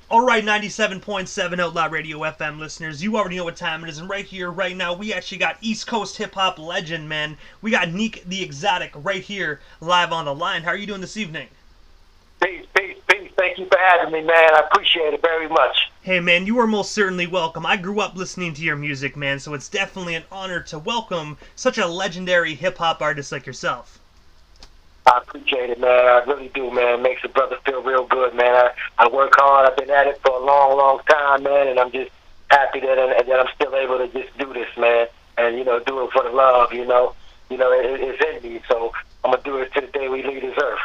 Alright, 97.7 Outlaw Radio FM listeners, you already know what time it is, and right here, right now, we actually got East Coast hip hop legend, man. We got Neek the Exotic right here, live on the line. How are you doing this evening? Peace, peace, peace. Thank you for having me, man. I appreciate it very much. Hey, man, you are most certainly welcome. I grew up listening to your music, man, so it's definitely an honor to welcome such a legendary hip hop artist like yourself. I appreciate it, man. I really do, man. It makes a brother feel real good, man. I work hard. I've been at it for a long, long time, man, and I'm just happy that I'm still able to just do this, man, and, do it for the love, it's in me, so I'm going to do it to the day we leave this earth.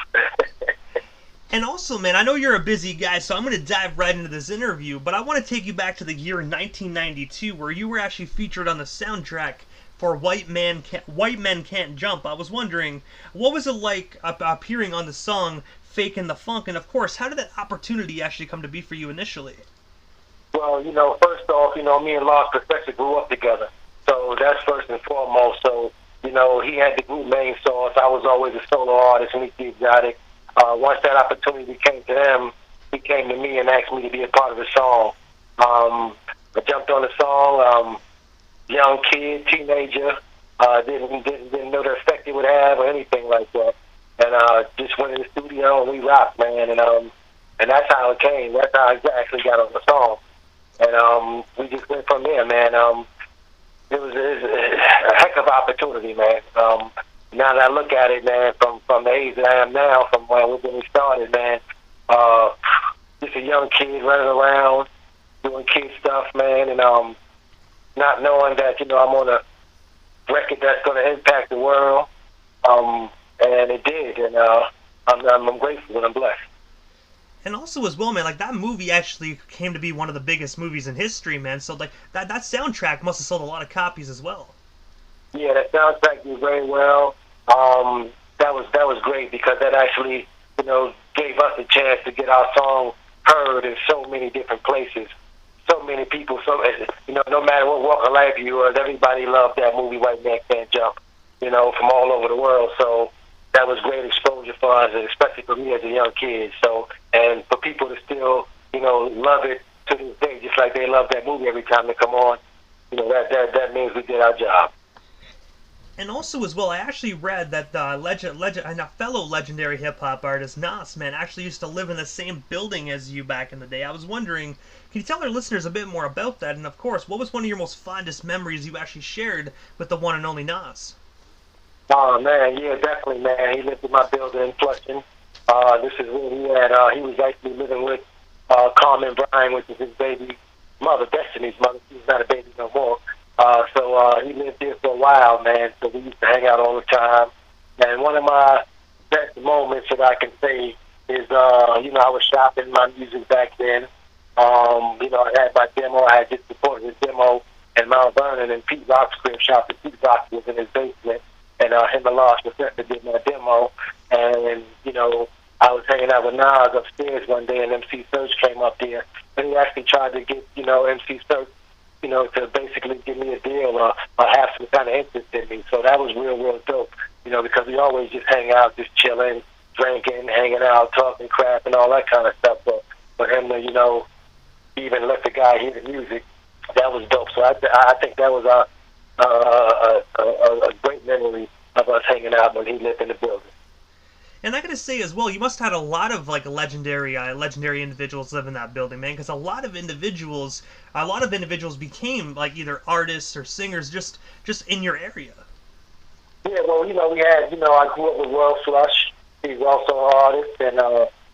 And also, man, I know you're a busy guy, so I'm going to dive right into this interview, but I want to take you back to the year 1992, where you were actually featured on the soundtrack for White Men Can't Jump. I was wondering, what was it like appearing on the song Fakin' the Funk, and of course, how did that opportunity actually come to be for you initially? Well, first off, me and Lost Professor grew up together, so that's first and foremost. So, he had the group main source. I was always a solo artist, Neek the Exotic. Once that opportunity came to him, he came to me and asked me to be a part of the song. I jumped on the song. Young kid, teenager, didn't know the effect it would have or anything like that, and just went in the studio and we rocked, man, and that's how it came. That's how I actually got on the song, and we just went from there, man. It was a heck of an opportunity, man. Now that I look at it, man, from the age that I am now, from when we started, man, just a young kid running around doing kid stuff, man, and not knowing that, I'm on a record that's going to impact the world, and it did, and I'm grateful and I'm blessed. And also as well, man, like that movie actually came to be one of the biggest movies in history, man. So like that soundtrack must have sold a lot of copies as well. Yeah, that soundtrack did very well. That was great because that actually, gave us a chance to get our song heard in so many different places. So many people, no matter what walk of life you was, everybody loved that movie White Man Can't Jump, from all over the world. So that was great exposure for us, especially for me as a young kid. So, and for people to still, love it to this day, just like they love that movie every time they come on, that means we did our job. And also as well, I actually read that a fellow legendary hip hop artist, Nas, man, actually used to live in the same building as you back in the day. I was wondering, can you tell our listeners a bit more about that? And of course, what was one of your most fondest memories you actually shared with the one and only Nas? Oh man, yeah, definitely, man. He lived in my building in Flushing. This is where he had. He was actually living with Carmen Bryan, which is his baby mother, Destiny's mother. She's not a baby no more. So he lived there for a while, man. So we used to hang out all the time. And one of my best moments that I can say is, I was shopping my music back then. I had my demo. I had just recorded his demo in Mount Vernon, and Pete Rock's crib shop. And Pete Rock was in his basement, and him and Lost Professor did my demo. And I was hanging out with Nas upstairs one day, and MC Search came up there, and he actually tried to get MC Search, to basically give me a deal or have some kind of interest in me. So that was real dope, because we always just hang out, just chilling, drinking, hanging out, talking crap and all that kind of stuff. But for him to, even let the guy hear the music, that was dope. So I think that was a great memory of us hanging out when he lived in the building. And I gotta say as well, you must have had a lot of like legendary individuals live in that building, man. Because a lot of individuals became like either artists or singers just in your area. Yeah, well, we had, I grew up with World Flush. He's also an artist, and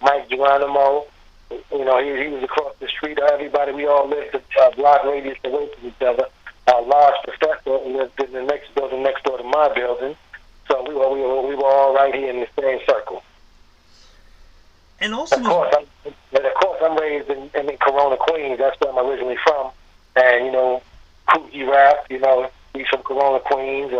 Mike Geronimo. He was across the street. Everybody, we all lived a block radius away from each other. Large Professor lived in the next building next door to my building. So we were all right here in the same circle. And also, of course, I'm raised in Corona, Queens. That's where I'm originally from. And Coogee Rap, he's from Corona, Queens.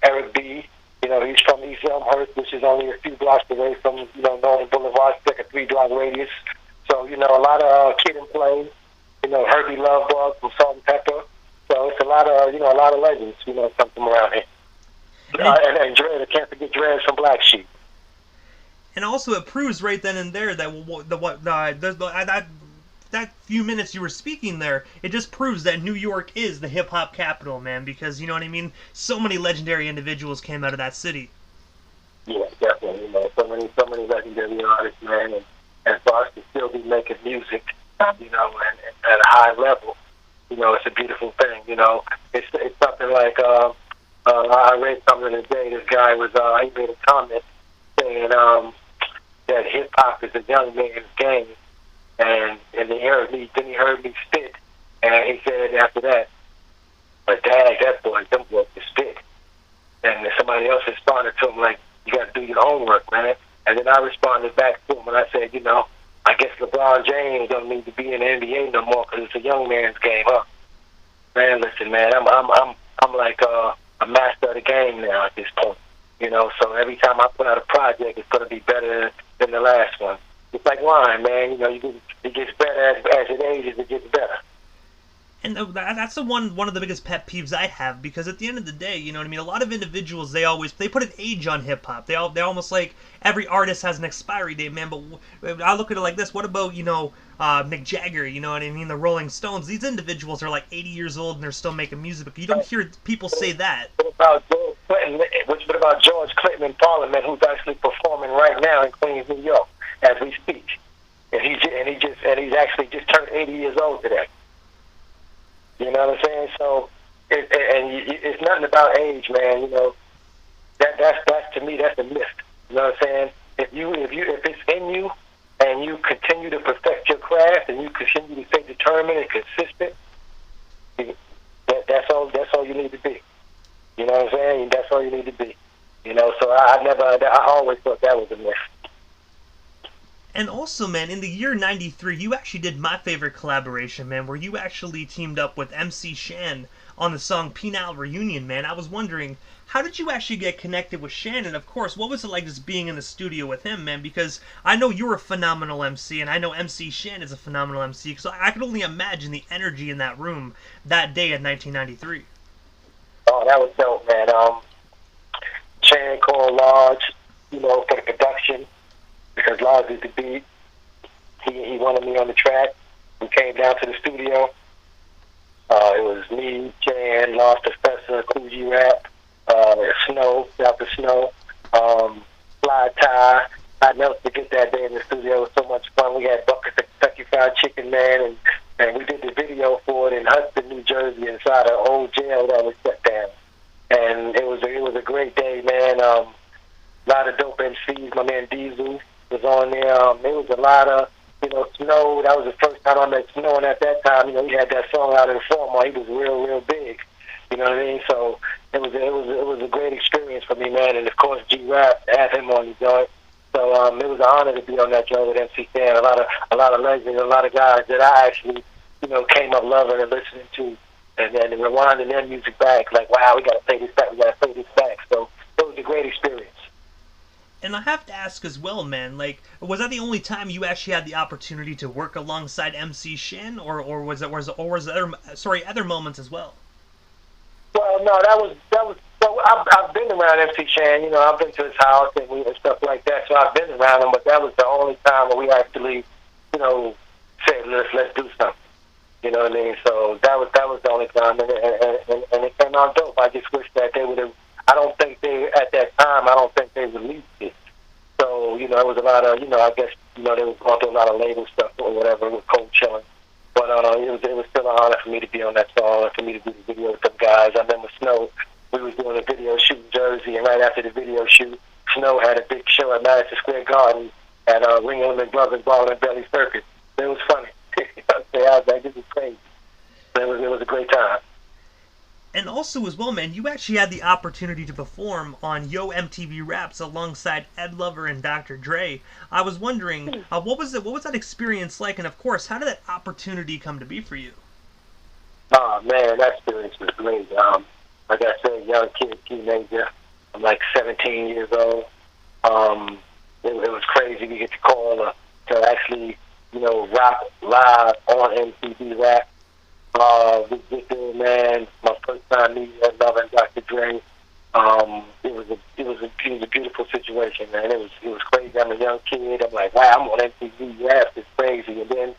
Eric B, he's from East Elmhurst, which is only a few blocks away from Northern Boulevard, like a 3-block radius. So a lot of Kid and Play, Herbie Lovebug from Salt and Pepper. So it's a lot of legends, come from around here. And Dred, I can't forget Dred from Black Sheep. And also, it proves right then and there that that few minutes you were speaking there, it just proves that New York is the hip hop capital, man. Because you know what I mean. So many legendary individuals came out of that city. Yeah, definitely. You know, so many legendary artists, man, and for us to still be making music, you know, and at a high level, you know, it's a beautiful thing. You know, it's something like I read something today. This guy was he made a comment saying that hip hop is a young man's game, and he heard me spit, and he said after that, but dad, that boy, them boys can spit, and somebody else responded to him like, you got to do your homework, man. And then I responded back to him and I said, you know, I guess LeBron James don't need to be in the NBA no more because it's a young man's game, huh? Man, listen, man, I'm like a master of the game now at this point. You know, so every time I put out a project, it's going to be better than the last one. It's like wine, man. You know, it gets better as it ages. It gets better. And that's the one of the biggest pet peeves I have, because at the end of the day, you know what I mean, a lot of individuals, they put an age on hip hop. They almost like every artist has an expiry date, man. But I look at it like this: what about, you know, Mick Jagger? You know what I mean? The Rolling Stones. These individuals are like 80 years old and they're still making music. But you don't hear people say that. What about George Clinton in Parliament, who's actually performing right now in Queens, New York, as we speak? And he's actually just turned 80 years old today. You know what I'm saying? So, it's nothing about age, man. You know, that's to me, that's a myth. You know what I'm saying? If it's in you, and you continue to perfect your craft, and you continue to stay determined and consistent, that's all you need to be. You know what I'm saying? That's all you need to be. You know, so I always thought that was a myth. And also, man, in the year 93, you actually did my favorite collaboration, man, where you actually teamed up with MC Shan on the song Penal Reunion, man. I was wondering, how did you actually get connected with Shan? And, of course, what was it like just being in the studio with him, man? Because I know you're a phenomenal MC, and I know MC Shan is a phenomenal MC, so I could only imagine the energy in that room that day in 1993. Oh, that was dope, man. Shan called Large, you know, for the production, because Large did the beat. He wanted me on the track. We came down to the studio. It was me, Jan, Lost Professor, Coogee Rap, Snow, Dr. Snow, Fly Tie. I'd never forget that day in the studio. It was so much fun. We had buckets of Kentucky Fried Chicken, man, and we did the video for it in Hudson, New Jersey, inside an old jail that was shut down. And it was a great day, man. A lot of dope MCs. My man Diesel was on there. There was a lot of, you know, Snow. That was the first time I met Snow, and at that time, you know, he had that song out in Formal. He was real big. You know what I mean? So it was a great experience for me, man. And of course, G-Rap, to have him on the joint. So it was an honor to be on that joint with MC Shan. A lot of legends, a lot of guys that I actually, you know, came up loving and listening to, and then rewinding their music back. Like, wow, we got to play this back. We got to play this back. So it was a great experience. And I have to ask as well, man, like, was that the only time you actually had the opportunity to work alongside MC Shan, or was there other moments as well? Well, no, that was. So I've been around MC Shan. You know, I've been to his house and stuff like that. So I've been around him, but that was the only time where we actually, you know, said let's do something. You know what I mean? So that was the only time, and it came out dope. I just wish that they would have. I don't think they released it. So, you know, it was a lot of, you know, I guess, you know, they were going through a lot of label stuff or whatever with Cold Chillin'. But it was still an honor for me to be on that song and for me to do the video with them guys. I remember Snow, we was doing a video shoot in Jersey, and right after the video shoot, Snow had a big show at Madison Square Garden at Ringling Brothers Ball and Belly Circus. It was funny. I was like, this is crazy. But it was a great time. And also as well, man, you actually had the opportunity to perform on Yo MTV Raps alongside Ed Lover and Dr. Dre. I was wondering, what was that experience like, and of course, how did that opportunity come to be for you? Oh man, that experience was great. Like I said, young kid, teenager. I'm like 17 years old. It was crazy. We get to call to actually, you know, rap live on MTV Rap. We get there, man. My first time meeting Ed Lover and Dr. Dre. It was a beautiful situation, man. It was crazy. I'm a young kid. I'm like, wow, I'm on MTV Rap. It's crazy. And then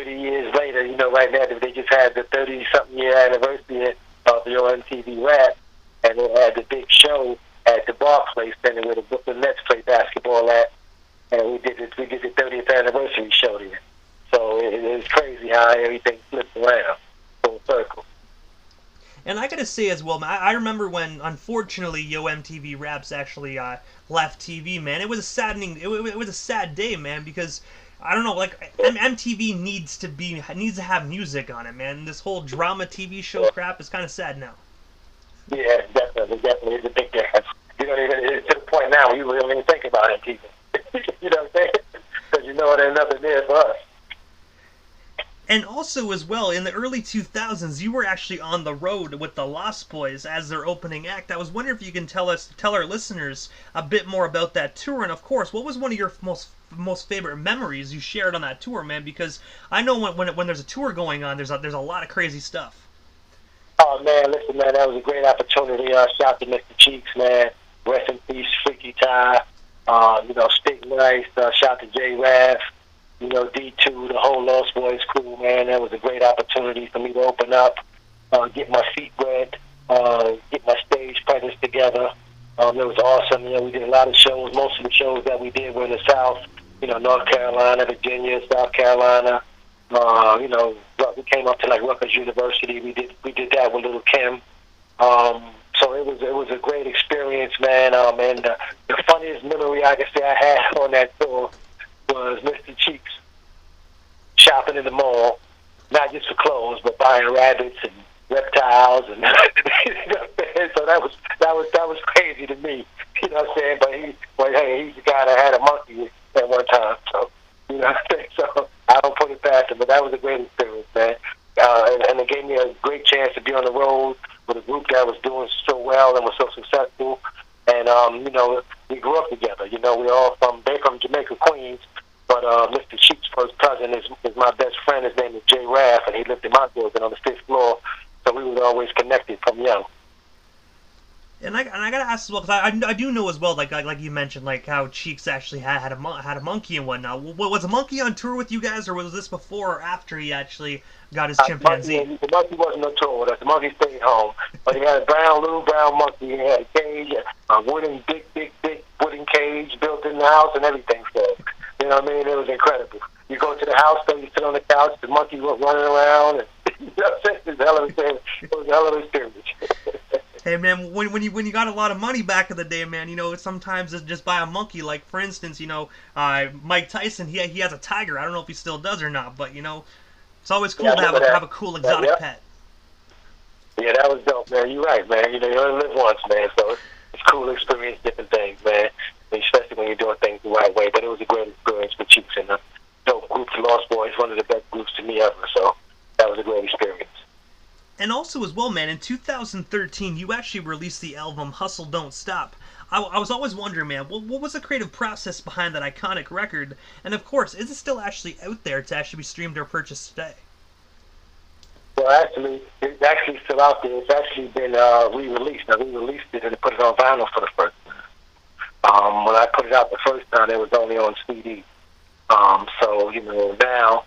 30 years later, you know, right now they just had the 30-something year anniversary of the MTV Rap, and they had the big show at the Barclays Center where the Brooklyn Nets play basketball at, and we did the 30th anniversary show there. So it's crazy how everything flips around, full circle. And I gotta say as well, man, I remember when, unfortunately, Yo MTV Raps actually left TV, man. It was a saddening, it was a sad day, man, because I don't know, like MTV needs to have music on it, man. This whole drama TV show crap is kind of sad now. Yeah, definitely, it's a big difference. You don't even, it's to the point now where you really don't even think about MTV. You know what I'm saying? Because you know there's nothing there for us. And also, as well, in the early 2000s, you were actually on the road with the Lost Boys as their opening act. I was wondering if you can tell our listeners a bit more about that tour, and of course, what was one of your most favorite memories you shared on that tour, man? Because I know when there's a tour going on, there's a lot of crazy stuff. Oh man, listen, man, that was a great opportunity. Shout to Mr. Cheeks, man. Rest in peace, Freaky Ty. You know, Stick Nice. Shout to J Raff. You know, D2, the whole Lost Boys crew, man. That was a great opportunity for me to open up, get my feet wet, get my stage presence together. It was awesome. You know, we did a lot of shows. Most of the shows that we did were in the South. You know, North Carolina, Virginia, South Carolina. You know, we came up to like Rutgers University. We did that with Little Kim. So it was a great experience, man. And the funniest memory I can say I had on that tour was Mr. Cheeks shopping in the mall, not just for clothes, but buying rabbits and reptiles, and so that was crazy to me. You know what I'm saying? But hey, he's the guy that had a monkey at one time. So you know what I'm saying? So I don't put it past him. But that was a great experience, man. And it gave me a great chance to be on the road with a group that was doing so well and was so successful. And you know, we grew up together. You know, they're from Jamaica, Queens. But Mr. Cheeks' first cousin is my best friend. His name is J Raff, and he lived in my building on the 5th floor. So we were always connected from young. And I gotta ask as well, because I do know as well, like you mentioned, like how Cheeks actually had a monkey and whatnot. Was a monkey on tour with you guys, or was this before or after he actually got his chimpanzee? The monkey wasn't on tour with us. The monkey stayed home. But he had a little brown monkey. He had a cage, a big wooden cage built in the house and everything. So, you know what I mean? It was incredible. You go to the house, though, you sit on the couch, the monkey was running around. And, you know what I'm saying? It was a hell of an experience. Hey man, when you got a lot of money back in the day, man, you know, sometimes it's just buy a monkey. Like for instance, you know, Mike Tyson, he has a tiger. I don't know if he still does or not, but you know, it's always cool to have a cool exotic pet. Yeah, that was dope, man. You're right, man. You know, you only live once, man. So it's cool to experience different things, man. Especially when you're doing things the right way. But it was a great experience with Cheeks and the dope group, the Lost Boys, one of the best groups to me ever. So that was a great experience. And also as well, man, in 2013, you actually released the album Hustle Don't Stop. I was always wondering, man, what was the creative process behind that iconic record? And of course, is it still actually out there to actually be streamed or purchased today? Well, actually, it's actually still out there. It's actually been re-released. Now, we released it and put it on vinyl for the first time. When I put it out the first time, it was only on CD. So, you know, now,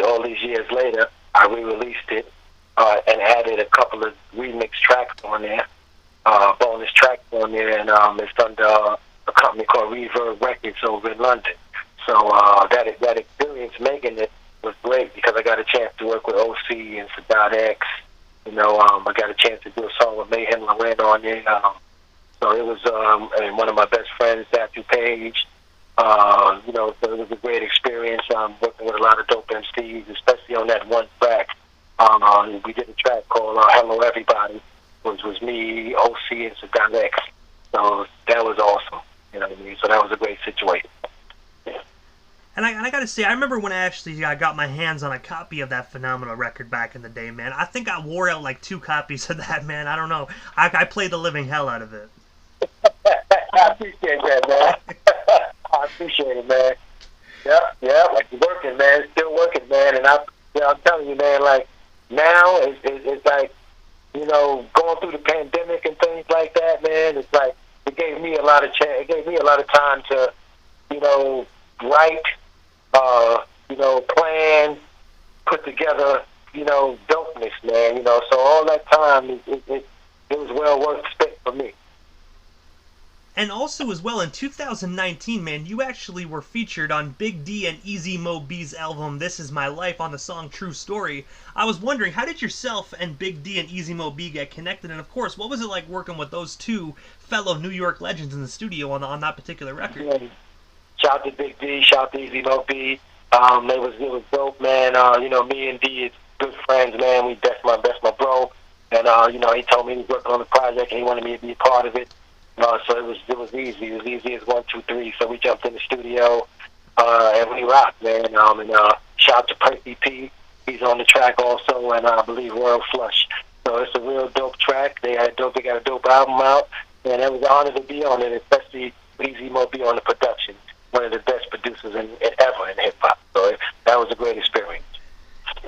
all these years later, I re-released it. And added a couple of remix tracks on there, bonus tracks on there, and it's under a company called Reverb Records over in London. So that experience making it was great because I got a chance to work with OC and Sadat X. You know, I got a chance to do a song with Mayhem Loren on there. So it was and one of my best friends, Datu Page. You know, so it was a great experience working with a lot of dope MCs, especially on that one track. We did a track called Hello Everybody, which was me, OC, and Sadat X. So that was awesome. You know what I mean? So that was a great situation. Yeah. And I gotta say, I remember when I actually got my hands on a copy of that phenomenal record back in the day, man. I think I wore out like 2 copies of that, man. I don't know. I played the living hell out of it. I appreciate that, man. I appreciate it, man. Yeah, like you're working, man. Still working, man. And I'm telling you, man, like, now it's like, you know, going through the pandemic and things like that, man. It's like it gave me a lot of chance. It gave me a lot of time to, you know, write, you know, plan, put together, dopeness, man. So all that time, it was well worth spent for me. And also as well, in 2019, man, you actually were featured on Big D and Easy Mo B's album This Is My Life on the song True Story. I was wondering, how did yourself and Big D and Easy Mo B get connected? And of course, what was it like working with those two fellow New York legends in the studio on that particular record? Yeah. Shout out to Big D, shout out to Easy Mo B. It was dope, man. Me and D is good friends, man. That's my bro. And he told me he was working on the project and he wanted me to be a part of it. So it was easy. It was easy as 1, 2, 3. So we jumped in the studio and we rocked, man. Shout out to Percy P. He's on the track also, and I believe Royal Flush. So it's a real dope track. They got a dope album out, and it was an honor to be on it, especially Easy Mo B on the production. One of the best producers ever in hip hop. So that was a great experience.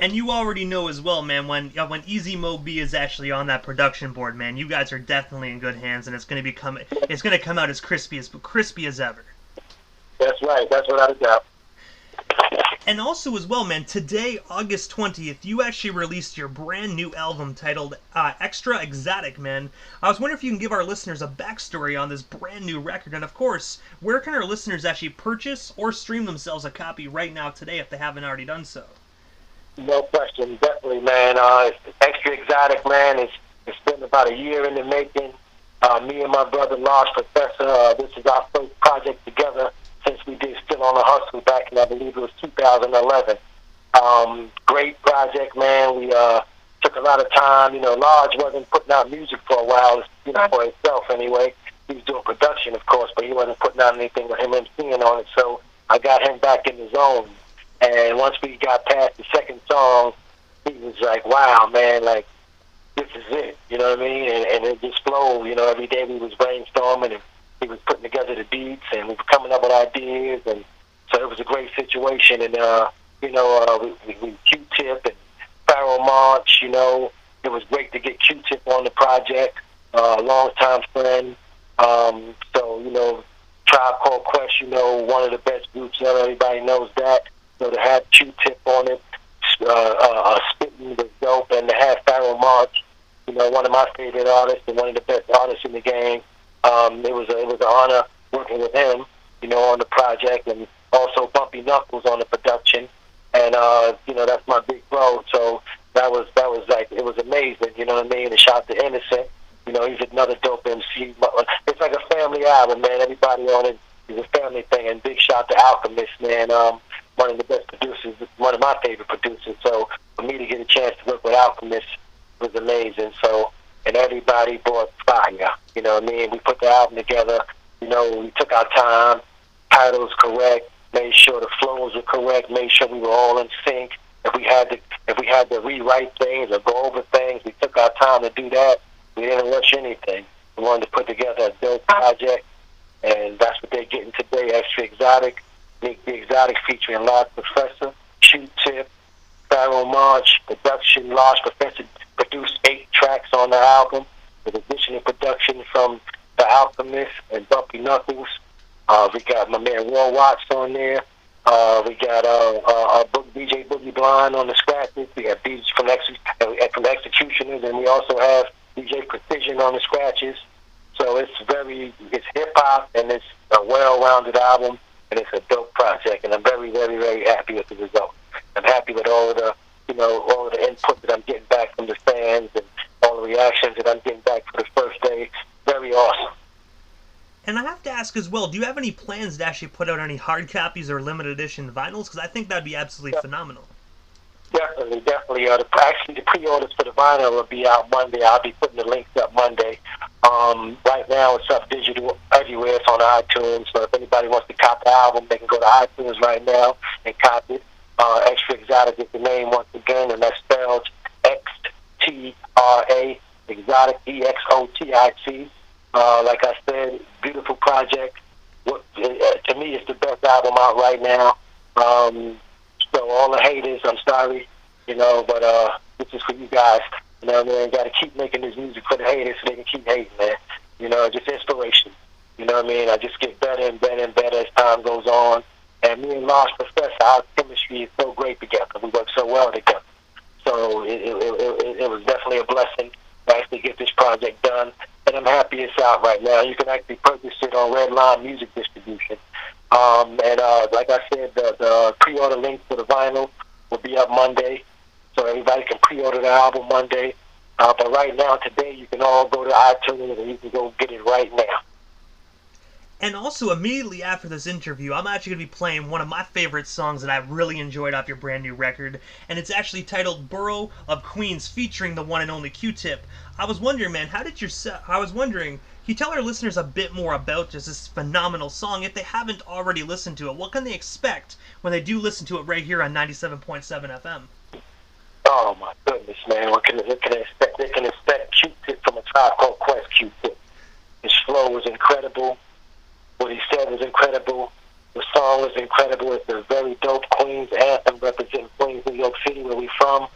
And you already know as well, man, when Easy Mo B is actually on that production board, man, you guys are definitely in good hands, and it's gonna come out as crispy as ever. That's right. That's without a doubt. And also as well, man, today, August 20th, you actually released your brand new album titled Extra Exotic, man. I was wondering if you can give our listeners a backstory on this brand new record, and of course, where can our listeners actually purchase or stream themselves a copy right now today if they haven't already done so? No question, definitely, man. Extra Exotic, man. It's been about a year in the making. Me and my brother, Large Professor, this is our first project together since we did Still on the Hustle back in, I believe it was 2011. Great project, man. We took a lot of time. Large wasn't putting out music for a while, for himself anyway. He was doing production, of course, but he wasn't putting out anything with him MCing on it. So I got him back in the zone. And once we got past the second song, he was like, wow, man, like, this is it, you know what I mean? And it just flowed, every day we was brainstorming and he was putting together the beats and we were coming up with ideas. And so it was a great situation. And, we Q-Tip and Pharaoh March, it was great to get Q-Tip on the project, long-time friend. Tribe Called Quest, one of the best groups ever, everybody knows that. So to have Q-Tip on it, spitting was dope, and to have Pharaoh March, one of my favorite artists and one of the best artists in the game. It was an honor working with him, on the project, and also Bumpy Knuckles on the production, and that's my big bro. So that was like, it was amazing, you know what I mean? And shout out to Innocent, he's another dope MC. It's like a family album, man. Everybody on it is a family thing, and big shout out to Alchemist, man. One of the best producers, one of my favorite producers. So for me to get a chance to work with Alchemist was amazing. So, and everybody brought fire, you know what I mean? We put the album together, we took our time, titles correct, made sure the flows were correct, made sure we were all in sync. If we had to rewrite things or go over things, we took our time to do that. We didn't rush anything. We wanted to put together a dope project, and that's what they're getting today, Extra Exotic. Neek the Exotic featuring Large Professor, Q-Tip, Pharaoh March, production. Large Professor produced 8 tracks on the album, with additional production from The Alchemist and Bumpy Knuckles. We got my man Roy Watts on there. We got DJ Boogie Blind on the scratches. We have beats from Executioners, and we also have DJ Precision on the scratches. So it's hip-hop, and it's a well-rounded album. And it's a dope project, and I'm very, very, very happy with the result. I'm happy with all of the input that I'm getting back from the fans and all the reactions that I'm getting back for the first day. Very awesome. And I have to ask as well, do you have any plans to actually put out any hard copies or limited edition vinyls? Because I think that'd be absolutely phenomenal. Definitely. Actually, the pre-orders for the vinyl will be out Monday. I'll be putting the links up Monday. Right now, it's up digital everywhere. It's on iTunes. So if anybody wants to copy the album, they can go to iTunes right now and copy it. Extra Exotic is the name once again, and that's spelled X-T-R-A, Exotic, E-X-O-T-I-C. Like I said, beautiful project. To me, it's the best album out right now. So all the haters, I'm sorry, but this is for you guys. Man, got to keep making this music for the haters so they can keep hating, man. Just inspiration. I just get better and better and better as time goes on. And me and Lost Professor, our chemistry is so great together. We work so well together. So it was definitely a blessing to actually get this project done. And I'm happy it's out right now. You can actually purchase it on Red Line Music Distribution. Like I said, the pre-order link for the vinyl will be up Monday. So everybody can pre-order the album Monday. But right now, today, you can all go to iTunes and you can go get it right now. And also, immediately after this interview, I'm actually going to be playing one of my favorite songs that I've really enjoyed off your brand new record, and it's actually titled Borough of Queens, featuring the one and only Q-Tip. I was wondering, man, can you tell our listeners a bit more about just this phenomenal song if they haven't already listened to it? What can they expect when they do listen to it right here on 97.7 FM? Oh, my goodness, man. What can they expect? They can expect Q-Tip from a Tribe Called Quest Q-Tip. His flow was incredible. What he said was incredible. The song was incredible. It's a very dope Queens anthem representing Queens, New York City, where we're from.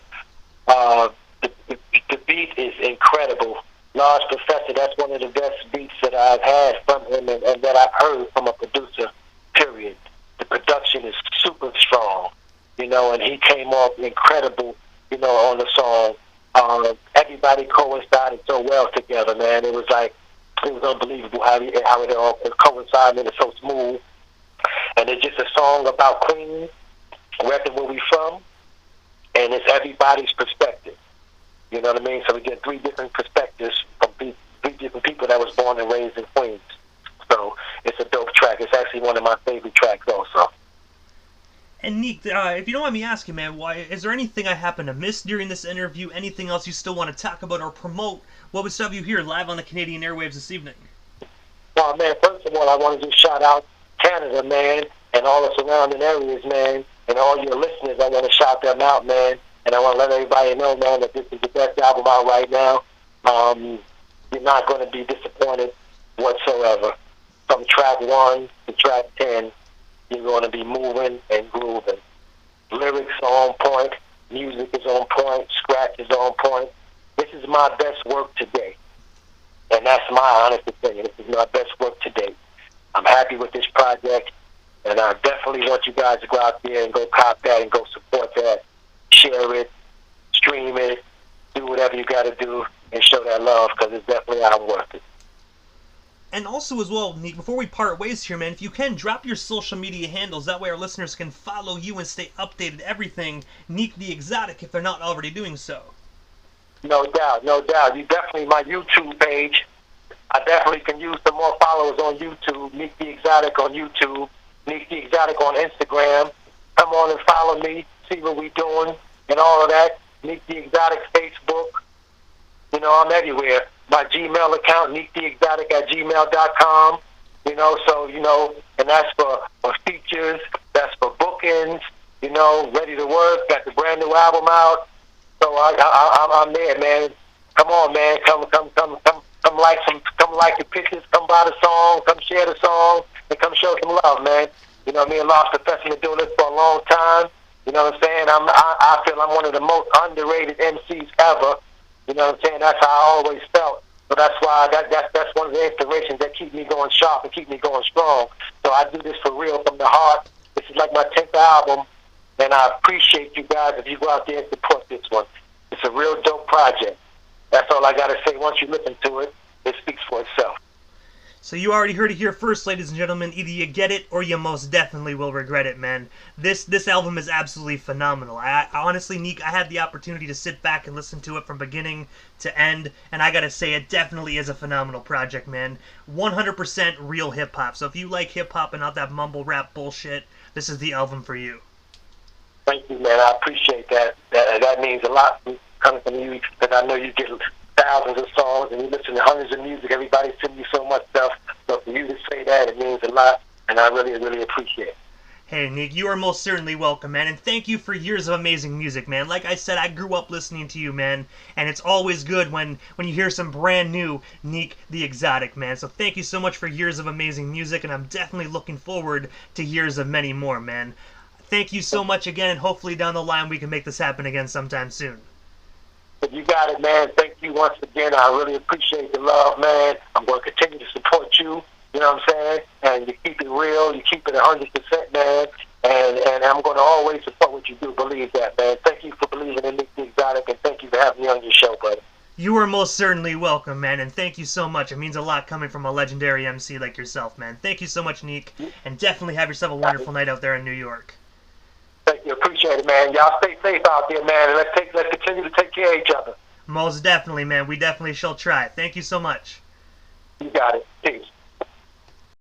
The beat is incredible. Large Professor, that's one of the best beats that I've had from him and that I've heard from a producer, period. The production is super strong, and he came off incredible, on the song. Everybody coincided so well together, man. It was unbelievable how it all coincided and it's so smooth. And it's just a song about Queens, repping where we from, and it's everybody's perspective. You know what I mean? So we get three different perspectives from three different people that was born and raised in Queens. So it's a dope track. It's actually one of my favorite tracks also. And Neek, if you don't mind me asking, man, is there anything I happen to miss during this interview? Anything else you still want to talk about or promote? What would have you here live on the Canadian airwaves this evening? Well, man, first of all, I want to just shout out Canada, man, and all the surrounding areas, man, and all your listeners. I want to shout them out, man, and I want to let everybody know, man, that this is the best album out right now. You're not going to be disappointed whatsoever. From track 1 to track 10, you're going to be moving and grooving. Lyrics are on point. Music is on point. Scratch is on point. This is my best work today. And that's my honest opinion. This is my best work to date. I'm happy with this project. And I definitely want you guys to go out there and go cop that and go support that. Share it. Stream it. Do whatever you got to do and show that love because it's definitely out worth it. And also as well, Neek, before we part ways here, man, if you can, drop your social media handles. That way our listeners can follow you and stay updated everything Neek the Exotic if they're not already doing so. No doubt, no doubt. You definitely, my YouTube page, I definitely can use some more followers on YouTube. Neek the Exotic on YouTube. Neek the Exotic on Instagram. Come on and follow me, see what we doing and all of that. Neek the Exotic Facebook. I'm everywhere. My Gmail account, neektheexotic@gmail.com. And that's for features, that's for bookings, ready to work, got the brand new album out. So I'm there, man. Come on, man. Come like the pictures, come buy the song, come share the song, and come show some love, man. Me and Lost Professor been doing this for a long time. You know what I'm saying? I feel I'm one of the most underrated MCs ever. You know what I'm saying? That's how I always felt. So that's why that's one of the inspirations that keep me going sharp and keep me going strong. So I do this for real from the heart. This is like my 10th album, and I appreciate you guys if you go out there and support this one. It's a real dope project. That's all I got to say. Once you listen to it, it speaks for itself. So you already heard it here first, ladies and gentlemen. Either you get it or you most definitely will regret it, man. This album is absolutely phenomenal. I honestly, Neek, I had the opportunity to sit back and listen to it from beginning to end, and I gotta say, it definitely is a phenomenal project, man. 100% real hip-hop. So if you like hip-hop and not that mumble rap bullshit, this is the album for you. Thank you, man. I appreciate that. That means a lot coming from you, because I know you get thousands of songs and you listen to hundreds of music. Everybody sends you so much stuff. So for you to say that, it means a lot, and I really, really appreciate it. Hey, Neek, you are most certainly welcome, man, and thank you for years of amazing music, man. Like I said, I grew up listening to you, man, and it's always good when you hear some brand new Neek the Exotic, man. So thank you so much for years of amazing music, and I'm definitely looking forward to years of many more, man. Thank you so much again, and hopefully down the line we can make this happen again sometime soon. You got it, man. Thank you once again. I really appreciate the love, man. I'm going to continue to support you You know what I'm saying? And you keep it real, you keep it 100%, man. And I'm going to always support what you do. Believe that, man. Thank you for believing in Neek the Exotic, and thank you for having me on your show, brother. You are most certainly welcome, man, and thank you so much. It means a lot coming from a legendary MC like yourself, man. Thank you so much, Neek, and definitely have yourself a wonderful night out there in New York. Thank you. Appreciate it, man. Y'all stay safe out there, man, and let's continue to take care of each other. Most definitely, man. We definitely shall try. Thank you so much. You got it. Peace.